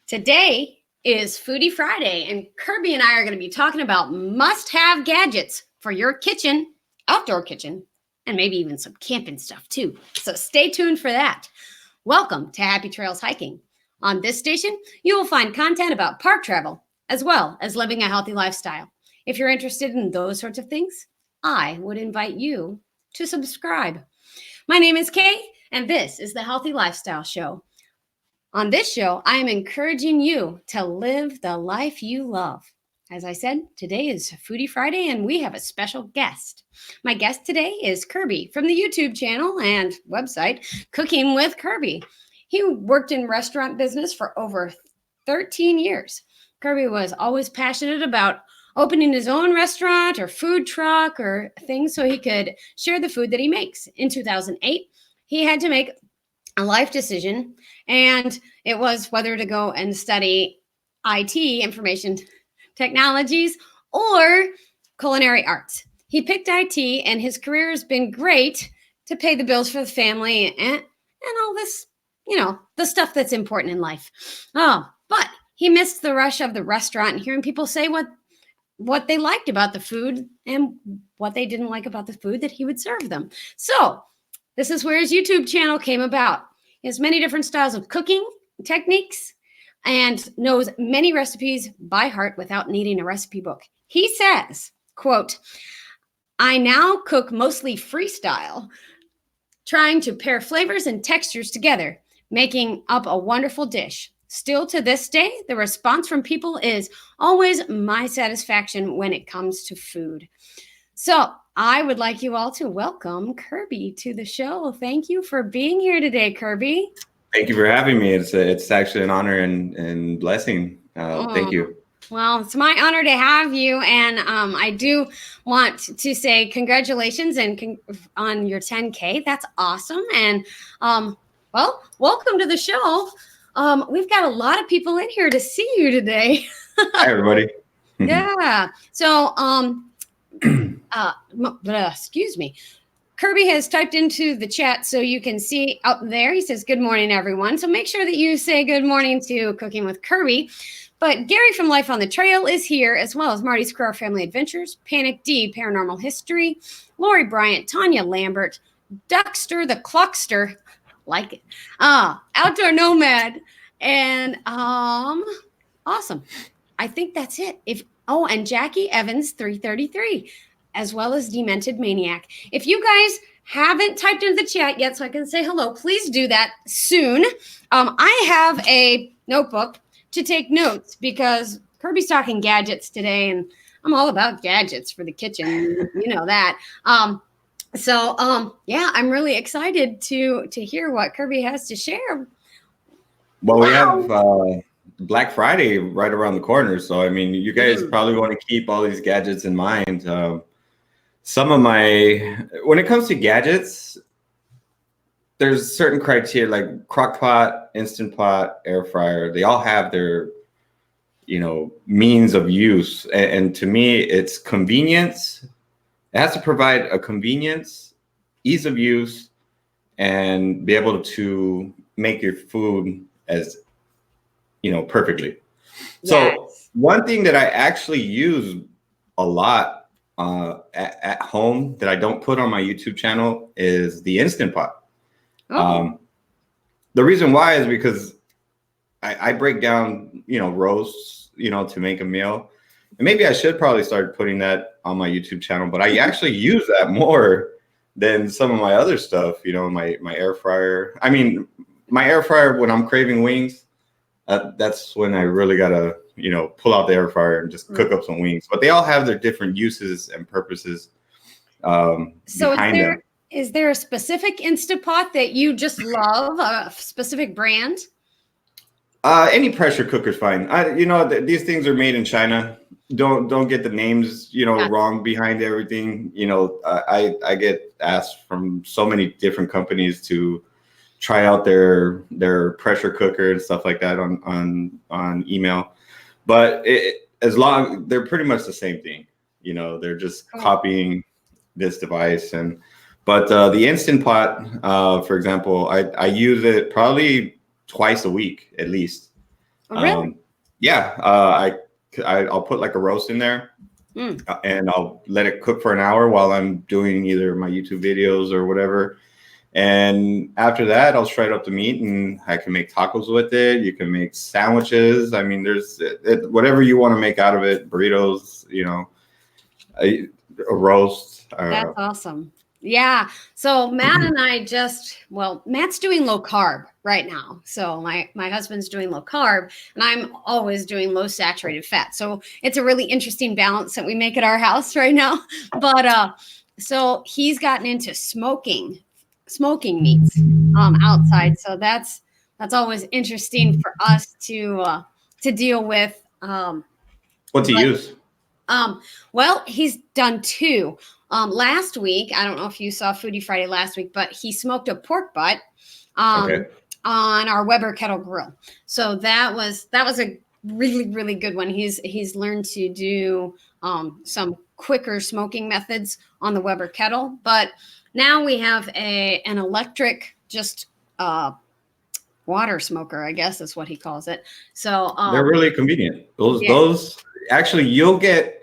Today is Foodie Friday, and Kirby and I are going to be talking about must-have gadgets for your kitchen, outdoor kitchen, and maybe even some camping stuff too. So stay tuned for that. Welcome to Happy Trails Hiking. On this station, you will find content about park travel, as well as living a healthy lifestyle. If you're interested in those sorts of things, I would invite you to subscribe. My name is Kay, and this is the Healthy Lifestyle Show. On this show, I am encouraging you to live the life you love. As I said, today is Foodie Friday, and we have a special guest. My guest today is Kirby from the YouTube channel and website, Cooking with Kirby. He worked in restaurant business for over 13 years. Kirby was always passionate about opening his own restaurant or food truck or things so he could share the food that he makes. In 2008, he had to make a life decision, and it was whether to go and study IT, information technologies, or culinary arts. He picked IT, and his career has been great to pay the bills for the family and all this, the stuff that's important in life. But he missed the rush of the restaurant and hearing people say what they liked about the food and what they didn't like about the food that he would serve them. So this is where his YouTube channel came about. He has many different styles of cooking techniques and knows many recipes by heart without needing a recipe book. He says, quote, "I now cook mostly freestyle, trying to pair flavors and textures together, making up a wonderful dish. Still to this day, the response from people is always my satisfaction when it comes to food." So I would like you all to welcome Kirby to the show. Thank you for being here today, Kirby. Thank you for having me. It's actually an honor and blessing. Thank you. Well, it's my honor to have you, and I do want to say congratulations on your 10K. That's awesome, and welcome to the show. We've got a lot of people in here to see you today. Hi, everybody. Yeah. So, excuse me. Kirby has typed into the chat so you can see out there. He says, "Good morning, everyone." So make sure that you say good morning to Cooking with Kirby. But Gary from Life on the Trail is here, as well as Marty's Crow Family Adventures, Panic D, Paranormal History, Lori Bryant, Tanya Lambert, Duckster the Clockster, like it, Outdoor Nomad, and awesome. I think that's it. And Jackie Evans 333. As well as Demented Maniac. If you guys haven't typed into the chat yet so I can say hello, please do that soon. I have a notebook to take notes because Kirby's talking gadgets today, and I'm all about gadgets for the kitchen. You know that. I'm really excited to hear what Kirby has to share. Well, we have Black Friday right around the corner. So, I mean, you guys probably want to keep all these gadgets in mind. When it comes to gadgets, there's certain criteria like Crock Pot, Instant Pot, air fryer. They all have their, means of use. And to me, it's convenience. It has to provide a convenience, ease of use, and be able to make your food as, perfectly. Yes. So one thing that I actually use a lot at home that I don't put on my YouTube channel is the Instant Pot. The reason why is because I break down, roasts, to make a meal. And maybe I should probably start putting that on my YouTube channel, but I actually use that more than some of my other stuff, my air fryer. I mean, my air fryer, when I'm craving wings, that's when I really gotta, pull out the air fryer and just cook up some wings. But they all have their different uses and purposes behind them. Is there a specific Instant Pot that you just love, a specific brand? Any pressure cooker's fine. These things are made in China. Don't get the names, wrong behind everything. I get asked from so many different companies to try out their pressure cooker and stuff like that on email. But they're pretty much the same thing. They're just copying this device. But the Instant Pot, for example, I use it probably twice a week at least. Oh, really? Yeah, I'll put like a roast in there, and I'll let it cook for an hour while I'm doing either my YouTube videos or whatever. And after that, I'll shred up the meat, and I can make tacos with it. You can make sandwiches. I mean, there's whatever you want to make out of it. Burritos, a roast. That's awesome. Yeah. So Matt and I Matt's doing low carb right now. So my husband's doing low carb, and I'm always doing low saturated fat. So it's a really interesting balance that we make at our house right now. But so he's gotten into smoking meats outside. So that's always interesting for us to deal with. What to use? Well, he's done two. Last week, I don't know if you saw Foodie Friday last week, but he smoked a pork butt on our Weber kettle grill. So that was a really, really good one. He's learned to do some quicker smoking methods on the Weber kettle, but now we have an electric water smoker, I guess is what he calls it. So they're really convenient. Those actually you'll get.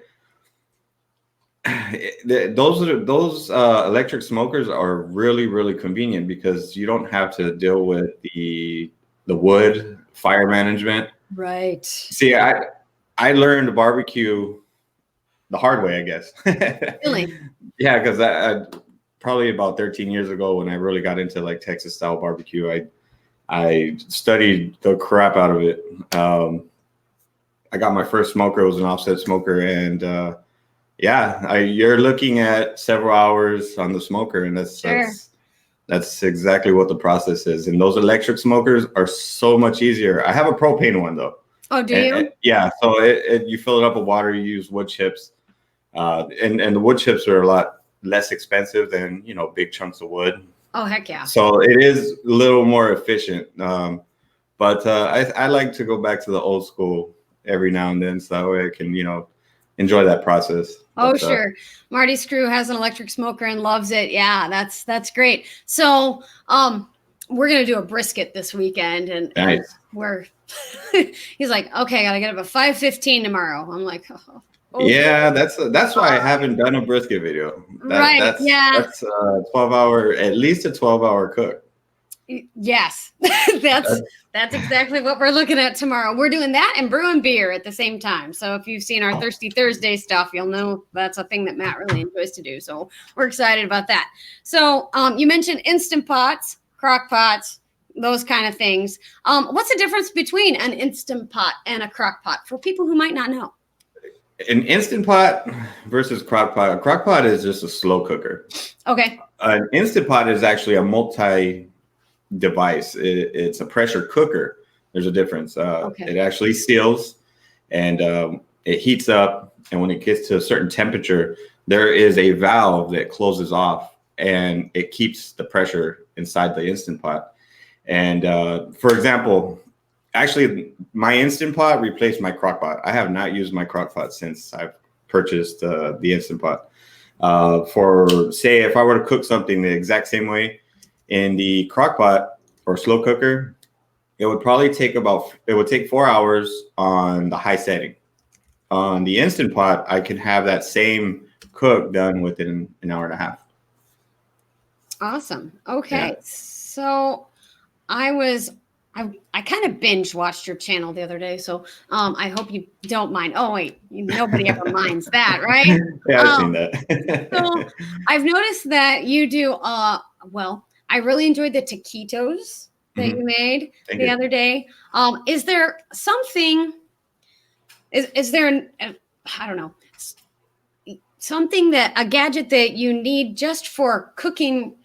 Those electric smokers are really, really convenient because you don't have to deal with the wood fire management. Right. See, I learned barbecue the hard way, I guess. Really? Yeah, because I probably about 13 years ago when I really got into like Texas style barbecue, I studied the crap out of it. I got my first smoker. It was an offset smoker, and you're looking at several hours on the smoker, and that's exactly what the process is. And those electric smokers are so much easier. I have a propane one though. Oh, do you? Yeah. So you fill it up with water. You use wood chips, and the wood chips are a lot less expensive than big chunks of wood. Oh, heck yeah. So it is a little more efficient. But I like to go back to the old school every now and then, so that way I can enjoy that process. Oh, sure. Marty Screw has an electric smoker and loves it. Yeah, that's great. So we're gonna do a brisket this weekend, and nice. He's like, okay, I gotta get up at 5:15 tomorrow. I'm like, yeah, that's why I haven't done a brisket video. That's 12-hour, at least a 12-hour cook. Yes, that's exactly what we're looking at tomorrow. We're doing that and brewing beer at the same time. So if you've seen our Thirsty Thursday stuff, you'll know that's a thing that Matt really enjoys to do. So we're excited about that. So you mentioned Instant Pots, Crock Pots, those kind of things. What's the difference between an Instant Pot and a Crock Pot for people who might not know? An Instant Pot versus Crock Pot. A Crock Pot is just a slow cooker. Okay. An Instant Pot is actually a multi-device. It's a pressure cooker. There's a difference. It actually seals, and it heats up. And when it gets to a certain temperature, there is a valve that closes off, and it keeps the pressure inside the Instant Pot. And for example, actually, my Instant Pot replaced my Crock Pot. I have not used my Crock Pot since I've purchased the Instant Pot. For say, if I were to cook something the exact same way in the Crock Pot or slow cooker, it would take 4 hours on the high setting. On the Instant Pot, I can have that same cook done within an hour and a half. Awesome. Okay. Yeah. So I kind of binge watched your channel the other day, so I hope you don't mind. Oh wait, nobody ever minds that, right? Yeah, I've seen that. So I've noticed that you do. I really enjoyed the taquitos that you made the other day. Is there something? Is there I don't know, something a gadget that you need just for cooking?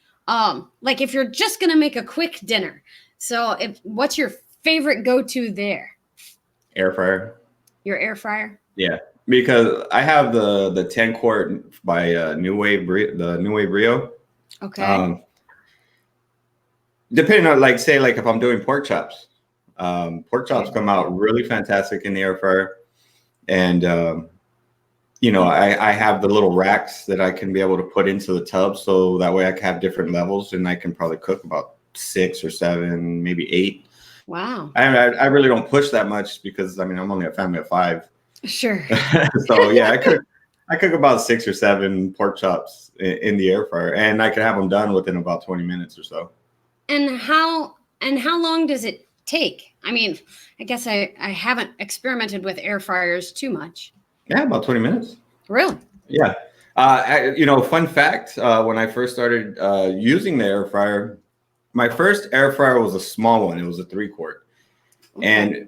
Like if you're just gonna make a quick dinner. So what's your favorite go-to there? Air fryer. Your air fryer? Yeah, because I have the 10 quart by New Way Brio. Okay. Depending on if I'm doing pork chops come out really fantastic in the air fryer. And I have the little racks that I can be able to put into the tub, so that way I can have different levels, and I can probably cook about 6 or 7, maybe 8 Wow. I really don't push that much because I mean I'm only a family of 5. Sure. So yeah, I cook about 6 or 7 pork chops in the air fryer, and I can have them done within about 20 minutes or so. And how long does it take? I mean, I guess I haven't experimented with air fryers too much. Yeah, about 20 minutes. Really? Yeah. Fun fact, when I first started using the air fryer, my first air fryer was a small one. It was a 3-quart. Okay. And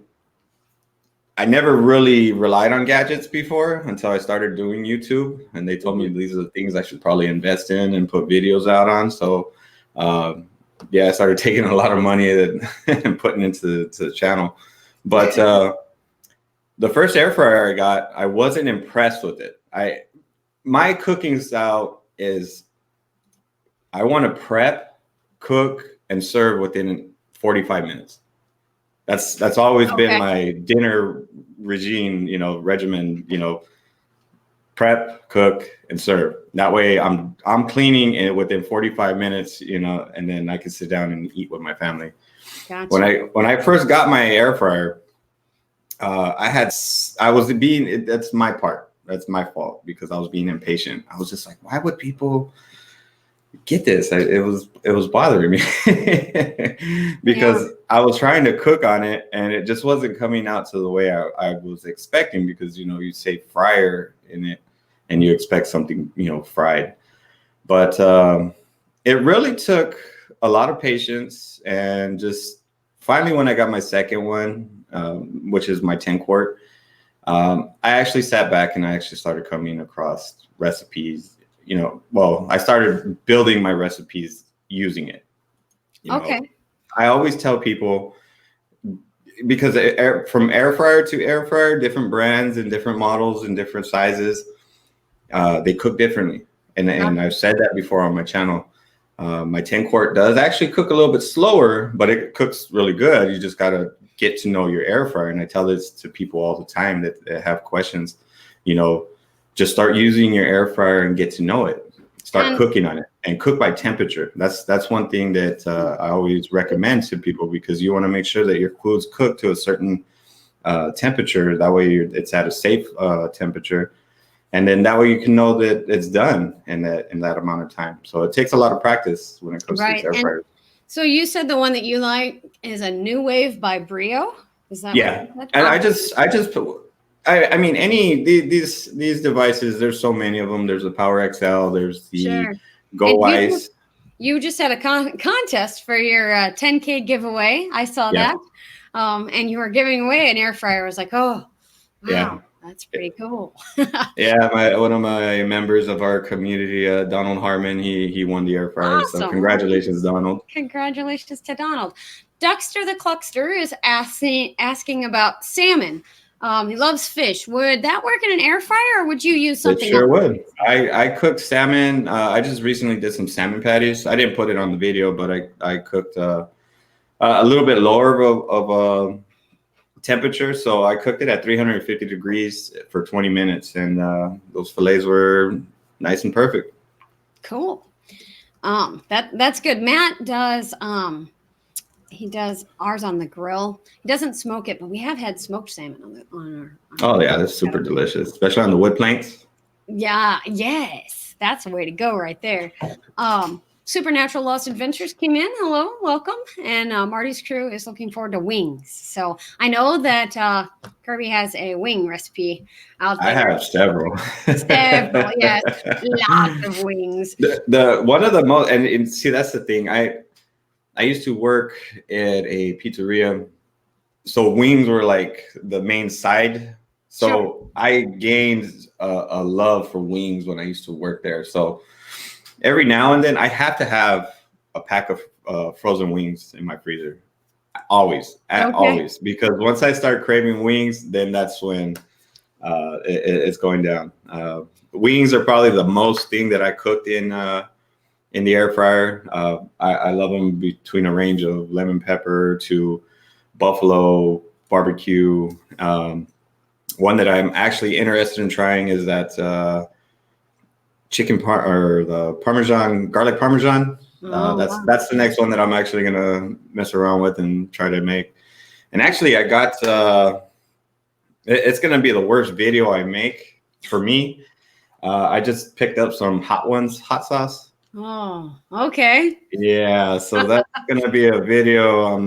I never really relied on gadgets before until I started doing YouTube. And they told me these are the things I should probably invest in and put videos out on. So, yeah, I started taking a lot of money and putting into the channel. But the first air fryer I got, I wasn't impressed with it. My cooking style is I want to prep, cook, and serve within 45 minutes. That's always been my dinner regimen, prep, cook, and serve. That way I'm cleaning it within 45 minutes, and then I can sit down and eat with my family. Gotcha. When I first got my air fryer, that's my part. That's my fault because I was being impatient. I was just like, why would people get this? It was bothering me because I was trying to cook on it and it just wasn't coming out to the way I was expecting because, you say fryer in it and you expect something, fried. But it really took a lot of patience and just finally when I got my second one, which is my 10-quart, I actually sat back and I actually started coming across recipes. I started building my recipes using it. I always tell people because from air fryer to air fryer, different brands and different models and different sizes, they cook differently. And I've said that before on my channel. My 10-quart does actually cook a little bit slower, but it cooks really good. You just got to get to know your air fryer. And I tell this to people all the time that have questions, just start using your air fryer and get to know it. Start cooking on it and cook by temperature. That's one thing that I always recommend to people because you want to make sure that your food's cooked to a certain temperature. That way it's at a safe temperature. And then that way you can know that it's done in that amount of time. So it takes a lot of practice when it comes to air fryers. So you said the one that you like is a New Wave by Brio. Is that what and I just I mean, these devices, there's so many of them. There's the Power XL, there's the Go Ice. You just had a contest for your 10K giveaway. I saw that. And you were giving away an air fryer. I was like, oh, wow, that's pretty cool. One of my members of our community, Donald Harmon, he won the air fryer. Awesome. So congratulations, Donald. Congratulations to Donald. Duckster the Cluckster is asking about salmon. He loves fish. Would that work in an air fryer, or would you use something? It sure would. I cooked salmon. I just recently did some salmon patties. I didn't put it on the video, but I cooked a little bit lower of temperature. So I cooked it at 350 degrees for 20 minutes, and those fillets were nice and perfect. Cool. That's good. Matt does. He does ours on the grill. He doesn't smoke it, but we have had smoked salmon on our. That's super delicious, especially on the wood planks. Yeah, yes, that's the way to go right there. Supernatural Lost Adventures came in. Hello, welcome. And Marty's crew is looking forward to wings. So I know that Kirby has a wing recipe out there. I have several. Several, yes, lots of wings. The one of the most, and see, that's the thing. I used to work at a pizzeria, so wings were like the main side. So I gained a love for wings when I used to work there. So every now and then I have to have a pack of frozen wings in my freezer. Always, because once I start craving wings, then that's when it's going down. Wings are probably the most thing that I cooked in the air fryer. I love them between a range of lemon pepper to buffalo barbecue. One that I'm actually interested in trying is that the Parmesan, garlic Parmesan. That's the next one that I'm actually gonna mess around with and try to make. And actually, I got it's gonna be the worst video I make for me. I just picked up some Hot Ones hot sauce. Oh, okay. Yeah, so that's gonna be a video.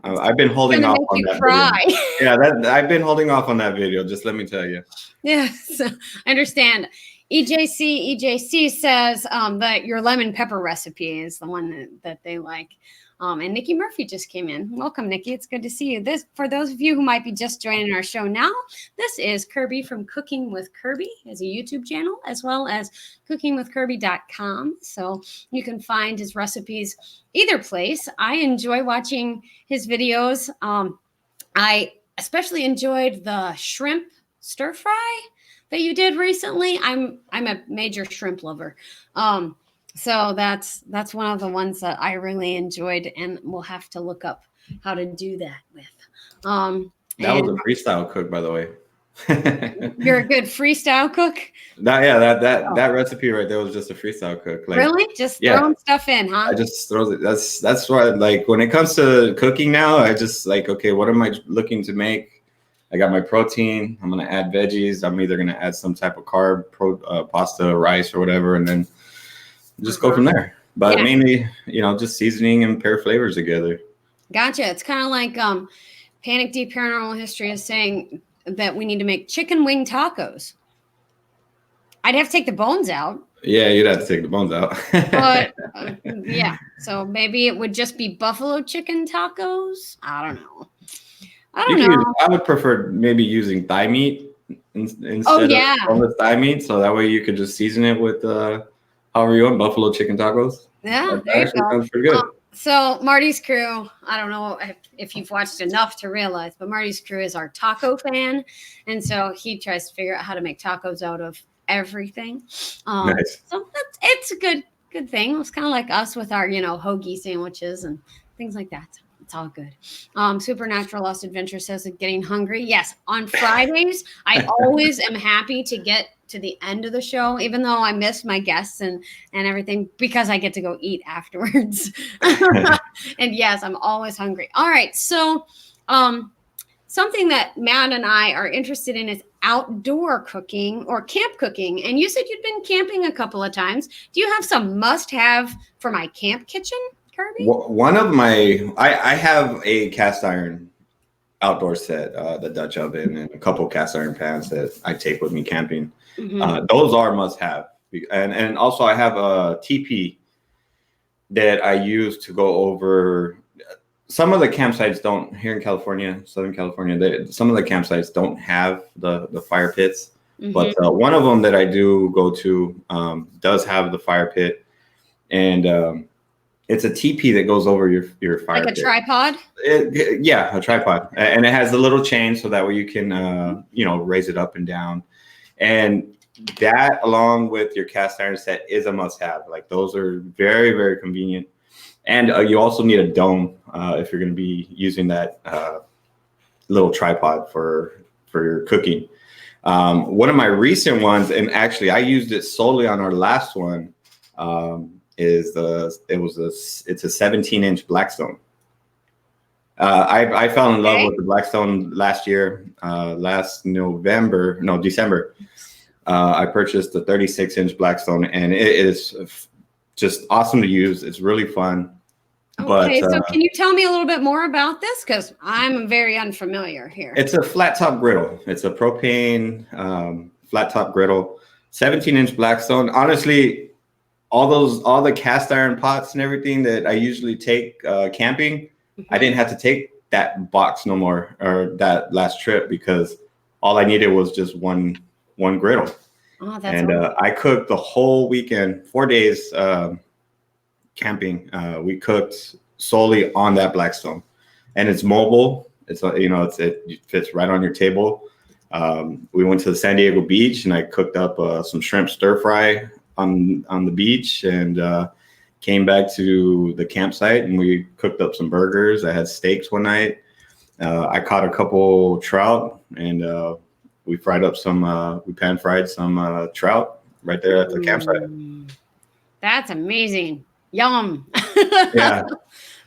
I've been holding off on that cry. video. Yeah, I've been holding off on that video. Just let me tell you. Yes, I understand. EJC says that your lemon pepper recipe is the one that they like. And Nikki Murphy just came in. Welcome, Nikki. It's good to see you. This, for those of you who might be just joining our show now, this is Kirby from Cooking with Kirby as a YouTube channel, as well as cookingwithkirby.com. So you can find his recipes either place. I enjoy watching his videos. I especially enjoyed the shrimp stir fry that you did recently. I'm a major shrimp lover. So that's one of the ones that I really enjoyed, and we'll have to look up how to do that with. That was a freestyle cook, by the way. You're a good freestyle cook? That recipe right there was just a freestyle cook. Like, really? Just throwing stuff in, huh? I just throw it. That's why, like, when it comes to cooking now, I just like, okay, what am I looking to make? I got my protein. I'm gonna add veggies. I'm either gonna add some type of carb, pasta, rice, or whatever, and then just go from there. But mainly, just seasoning and pair flavors together. Gotcha. It's kind of like Panic Deep Paranormal History is saying that we need to make chicken wing tacos. I'd have to take the bones out. Yeah, you'd have to take the bones out. But yeah, so maybe it would just be buffalo chicken tacos. I don't know. I would prefer maybe using thigh meat instead of boneless thigh meat, so that way you could just season it with however you want, buffalo chicken tacos. Yeah, that actually sounds pretty good. So Marty's Crew, I don't know if you've watched enough to realize, but Marty's Crew is our taco fan, and so he tries to figure out how to make tacos out of everything. Nice. So it's a good thing. It's kind of like us with our hoagie sandwiches and things like that. It's all good. Supernatural Lost Adventure says getting hungry. Yes, on Fridays, I always am happy to get to the end of the show, even though I miss my guests and everything, because I get to go eat afterwards. And yes, I'm always hungry. All right. So something that Matt and I are interested in is outdoor cooking or camp cooking. And you said you'd been camping a couple of times. Do you have some must-have for my camp kitchen, Kirby? One of I have a cast iron outdoor set, the Dutch oven, and a couple cast iron pans that I take with me camping. Mm-hmm. Those are must have, and also I have a teepee that I use to go over. Some of the campsites don't here in California, Southern California. Some of the campsites don't have the fire pits, mm-hmm. but one of them that I do go to does have the fire pit, and it's a teepee that goes over your fire pit. Tripod? Yeah, a tripod. And it has a little chain so that way you can, raise it up and down. And that, along with your cast iron set, is a must-have. Like, those are very, very convenient. And you also need a dome if you're going to be using that little tripod for your cooking. One of my recent ones, and actually I used it solely on our last one, it's a 17-inch Blackstone. I fell in love with the Blackstone last year, December. I purchased a 36-inch Blackstone, and it is just awesome to use. It's really fun. Okay, so can you tell me a little bit more about this? Because I'm very unfamiliar here. It's a flat top griddle. It's a propane flat top griddle, 17-inch Blackstone. Honestly, all the cast iron pots and everything that I usually take camping, mm-hmm. I didn't have to take that box no more, or that last trip, because all I needed was just one griddle. Oh, that's and I cooked the whole weekend, 4 days camping. We cooked solely on that Blackstone, and it's mobile. It fits right on your table. We went to the San Diego beach, and I cooked up some shrimp stir fry on the beach, and came back to the campsite, and we cooked up some burgers. I had steaks one night. I caught a couple trout, and we pan fried some trout right there at the campsite. That's amazing. Yum. Yeah.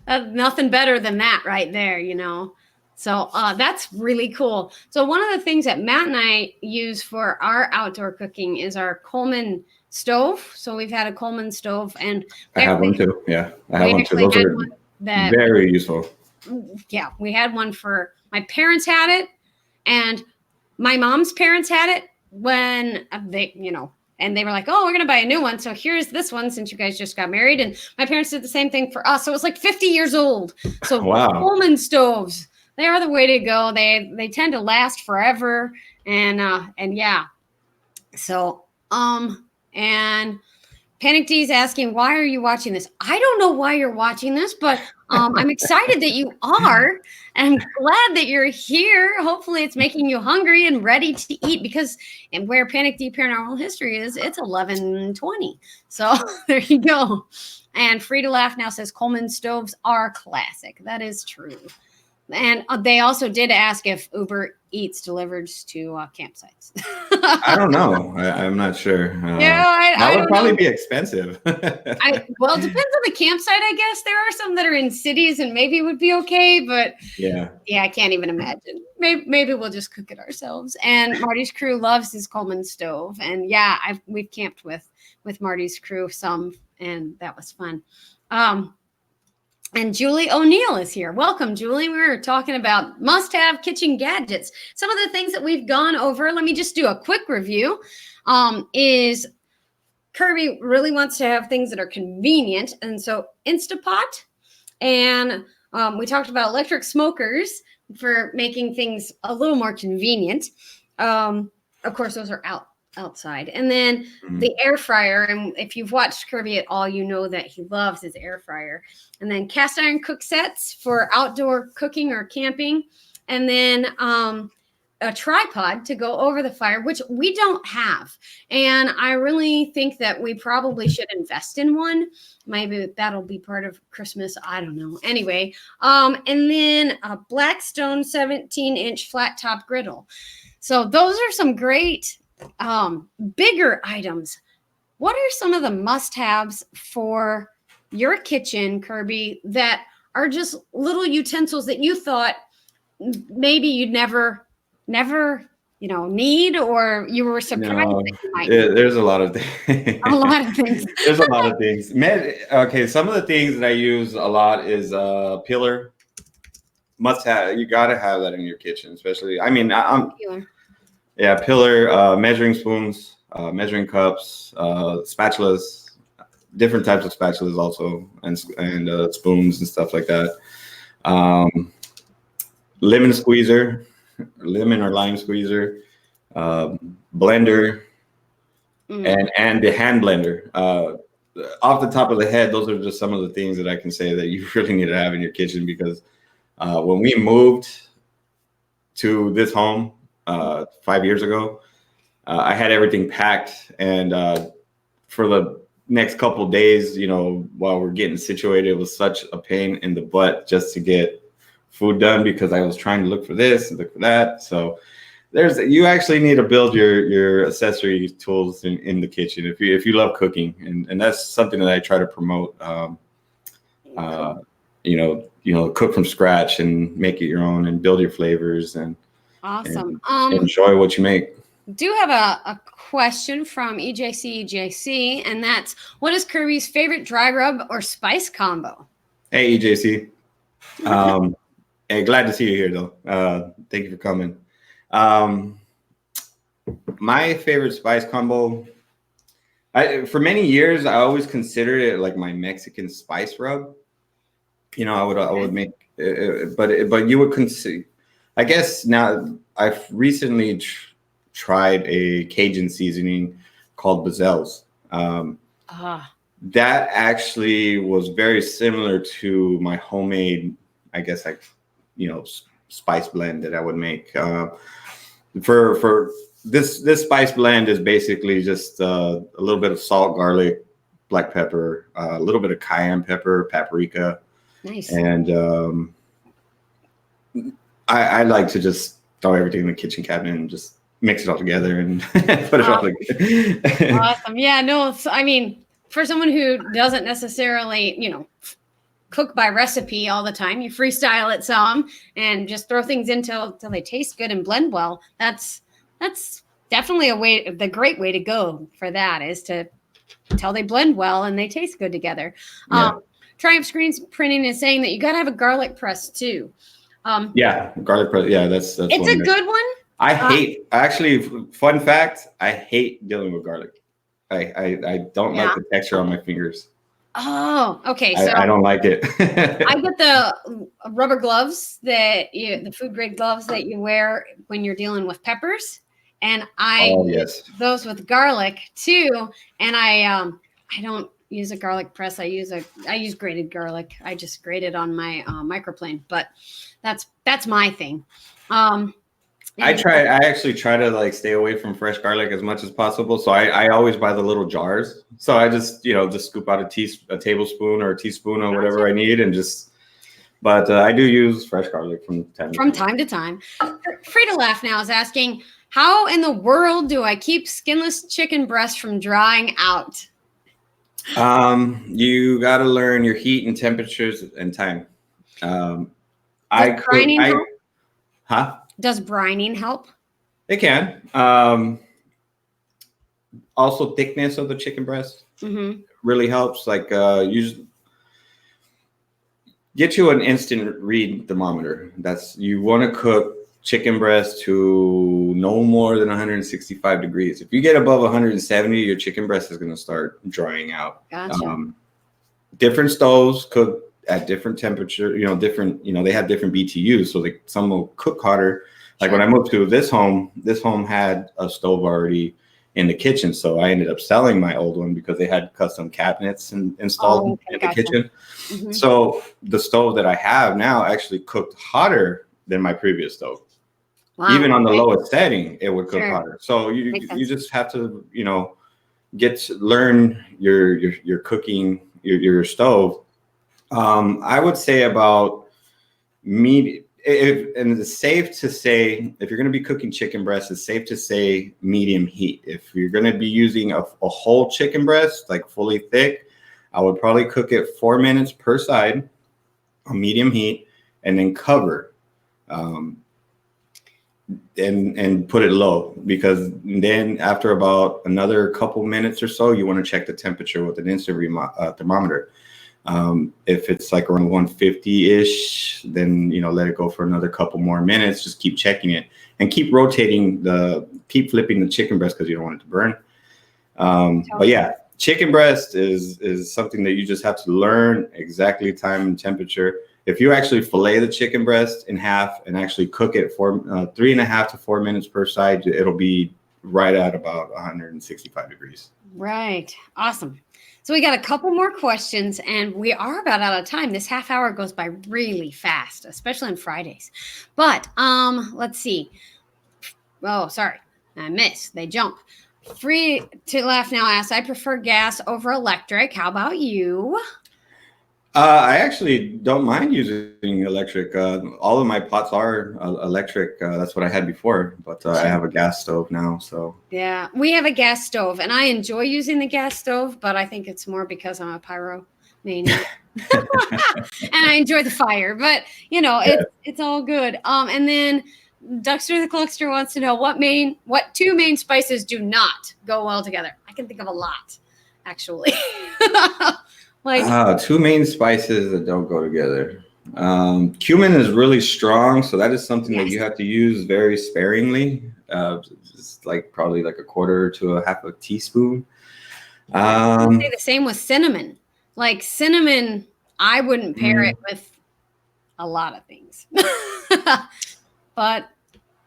Nothing better than that right there, So that's really cool. So one of the things that Matt and I use for our outdoor cooking is our Coleman stove. So we've had a Coleman stove, and I have one too. Yeah, I have we one too. actually Those had are one that very useful. yeah, we had one for my parents had it, and my mom's parents had it when they, and they were like, "Oh, we're gonna buy a new one. So here's this one since you guys just got married." And my parents did the same thing for us. So it was like 50 years old. So Wow. Coleman stoves, they are the way to go. They tend to last forever, and yeah. So and Panic D is asking, why are you watching this? I don't know why you're watching this, but I'm excited that you are. And I'm glad that you're here. Hopefully it's making you hungry and ready to eat because and where Panic D Paranormal History is, it's 11:20. So there you go. And Free to Laugh now says Coleman stoves are classic. That is true. And they also did ask if Uber Eats delivers to campsites. I don't know. I'm not sure. Yeah, that would don't probably know. be expensive. Well, it depends on the campsite, I guess. There are some that are in cities and maybe it would be okay, but yeah, I can't even imagine. Maybe we'll just cook it ourselves. And Marty's crew loves his Coleman stove. And yeah, we've camped with Marty's crew some, and that was fun. And Julie O'Neill is here. Welcome, Julie. We were talking about must-have kitchen gadgets. Some of the things that we've gone over, let me just do a quick review, is Kirby really wants to have things that are convenient. And so Instapot, and we talked about electric smokers for making things a little more convenient. Of course, those are outside. And then the air fryer. And if you've watched Kirby at all, you know that he loves his air fryer. And then cast iron cook sets for outdoor cooking or camping. And then a tripod to go over the fire, which we don't have. And I really think that we probably should invest in one. Maybe that'll be part of Christmas. I don't know. Anyway, and then a Blackstone 17-inch flat top griddle. So those are some great bigger items. What are some of the must-haves for your kitchen, Kirby, that are just little utensils that you thought maybe you'd never need, or you were surprised that you might need? There's a lot of things. A lot of things. There's a lot of things. Okay, some of the things that I use a lot is pillar. Must have. You got to have that in your kitchen, especially. I mean, pillar, measuring spoons, measuring cups, spatulas, different types of spatulas also, and spoons and stuff like that. Lemon squeezer, lemon or lime squeezer, blender, and the hand blender. Off the top of the head, those are just some of the things that I can say that you really need to have in your kitchen, because when we moved to this home 5 years ago, I had everything packed, and for the next couple of days, while we're getting situated, it was such a pain in the butt just to get food done, because I was trying to look for this and look for that. So you actually need to build your accessory tools in the kitchen if you love cooking, and that's something that I try to promote. Cook from scratch and make it your own and build your flavors and awesome. And enjoy what you make. Do have a question from EJC, and that's, what is Kirby's favorite dry rub or spice combo? Hey, EJC. Hey, glad to see you here, though. Thank you for coming. My favorite spice combo, for many years, I always considered it like my Mexican spice rub. I would make, but you would consider. I guess now I've recently tried a Cajun seasoning called Bazel's. That actually was very similar to my homemade, I guess, spice blend that I would make. For this spice blend is basically just a little bit of salt, garlic, black pepper, a little bit of cayenne pepper, paprika. Nice. And I like to just throw everything in the kitchen cabinet and just mix it all together and put it all together. Awesome. Yeah, no, I mean, for someone who doesn't necessarily, cook by recipe all the time. You freestyle it some and just throw things in till they taste good and blend well. That's definitely the great way to go for that is to till they blend well and they taste good together. Yeah. Triumph Screens Printing is saying that you got to have a garlic press too. Yeah, garlic press. Yeah, that's it's a good one. I hate, actually, fun fact, I hate dealing with garlic. I don't like the texture on my fingers. Oh, okay. So I don't like it. I get the rubber gloves the food grade gloves that you wear when you're dealing with peppers. And I use those with garlic too. And I don't use a garlic press. I use grated garlic. I just grate it on my microplane, but that's my thing. I actually try to like stay away from fresh garlic as much as possible. So I always buy the little jars. So I just scoop out a tablespoon or a teaspoon or whatever I need and but I do use fresh garlic from time to time. Frida Laugh Now is asking, how in the world do I keep skinless chicken breast from drying out? You got to learn your heat and temperatures and time. Does brining help? It can. Also, thickness of the chicken breast really helps. Like, get you an instant read thermometer. You want to cook chicken breast to no more than 165 degrees. If you get above 170, your chicken breast is going to start drying out. Gotcha. Different stoves cook at different temperature. They have different BTUs, so some will cook hotter. Like when I moved to this home had a stove already in the kitchen, so I ended up selling my old one because they had custom cabinets installed in the kitchen. Mm-hmm. So the stove that I have now actually cooked hotter than my previous stove. Wow, even on the lowest setting, it would cook hotter. So you just have to learn your cooking your stove. I would say about it's safe to say, if you're going to be cooking chicken breast, it's safe to say medium heat. If you're going to be using a whole chicken breast, like fully thick, I would probably cook it 4 minutes per side on medium heat and then cover and put it low, because then after about another couple minutes or so, you want to check the temperature with an instant thermometer. If it's like around 150-ish, then, let it go for another couple more minutes. Just keep checking it and keep flipping the chicken breast because you don't want it to burn. But yeah, chicken breast is something that you just have to learn exactly time and temperature. If you actually fillet the chicken breast in half and actually cook it for 3.5 to 4 minutes per side, it'll be right at about 165 degrees. Right. Awesome. So we got a couple more questions and we are about out of time. This half hour goes by really fast, especially on Fridays. But let's see. Oh, sorry. I missed. They jump. Free to Laugh Now asks, I prefer gas over electric. How about you? I actually don't mind using electric. All of my pots are electric. That's what I had before, but I have a gas stove now. So yeah, we have a gas stove, and I enjoy using the gas stove, but I think it's more because I'm a pyro maniac, and I enjoy the fire. But it's all good. And then Duckster the Cluckster wants to know what two main spices do not go well together. I can think of a lot, actually. Two main spices that don't go together. Cumin is really strong, so that is something that you have to use very sparingly. It's probably a quarter to a half a teaspoon. I would say the same with cinnamon. Like cinnamon, I wouldn't pair it with a lot of things, but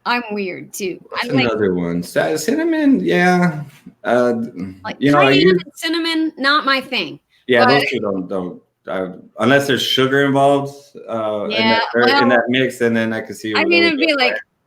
I'm weird too. Another one, cinnamon. Yeah, cayenne and cinnamon, not my thing. Yeah, those two don't unless there's sugar involved in that mix, and then I can see. It'd be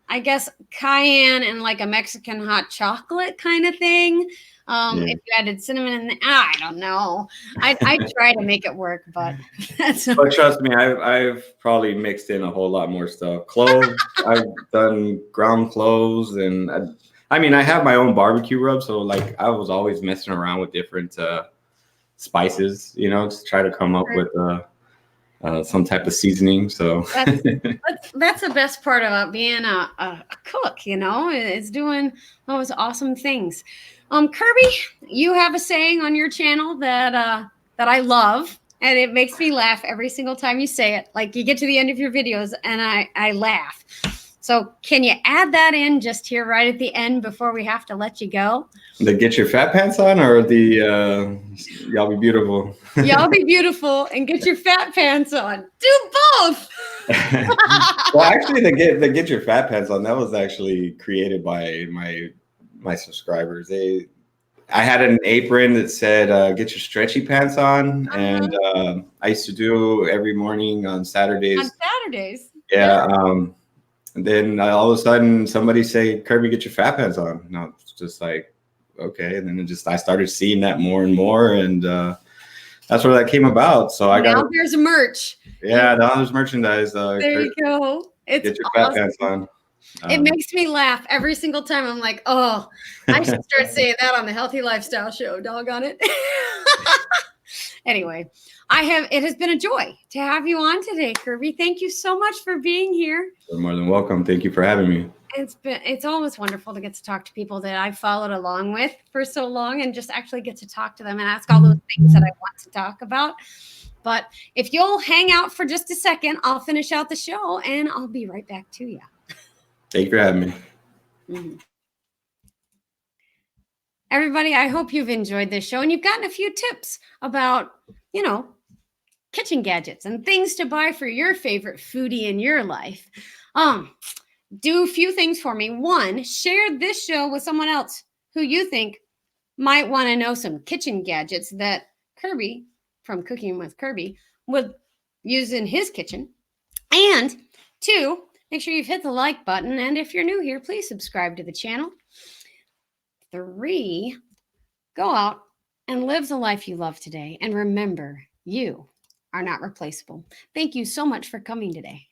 I guess cayenne and a Mexican hot chocolate kind of thing. If you added cinnamon in I don't know. I try to make it work, but but trust me, I've probably mixed in a whole lot more stuff. Cloves, I've done ground cloves, and I have my own barbecue rub, so I was always messing around with different spices, to try to come up with some type of seasoning. So That's the best part about being a cook, you know, is doing those awesome things. Kirby, you have a saying on your channel that I love, and it makes me laugh every single time you say it. Like you get to the end of your videos and I laugh. So can you add that in just here right at the end before we have to let you go? the get your fat pants on, or the y'all be beautiful. Y'all be beautiful and get your fat pants on. Do both. Well, actually, the get your fat pants on, that was actually created by my subscribers. I had an apron that said get your stretchy pants on, and I used to do every morning on Saturdays. On Saturdays. Yeah. And then all of a sudden somebody say, Kirby, get your fat pants on. No, it's just like, okay. And then I started seeing that more and more, and that's where that came about. So now there's a merch. Yeah, now there's merchandise. There you go. It's get your awesome. fat pants on. It makes me laugh every single time. I'm like, oh, I should start saying that on the Healthy Lifestyle Show. Doggone it. Anyway, it has been a joy to have you on today, Kirby. Thank you so much for being here. You're more than welcome. Thank you for having me. It's always wonderful to get to talk to people that I've followed along with for so long and just actually get to talk to them and ask all those things that I want to talk about. But if you'll hang out for just a second, I'll finish out the show and I'll be right back to you. Thank you for having me. Mm-hmm. Everybody, I hope you've enjoyed this show and you've gotten a few tips about, you know, kitchen gadgets and things to buy for your favorite foodie in your life. Do a few things for me. One, share this show with someone else who you think might want to know some kitchen gadgets that Kirby from Cooking with Kirby would use in his kitchen. And two, make sure you've hit the like button. And if you're new here, please subscribe to the channel. 3, go out and live the life you love today. And remember, you are not replaceable. Thank you so much for coming today.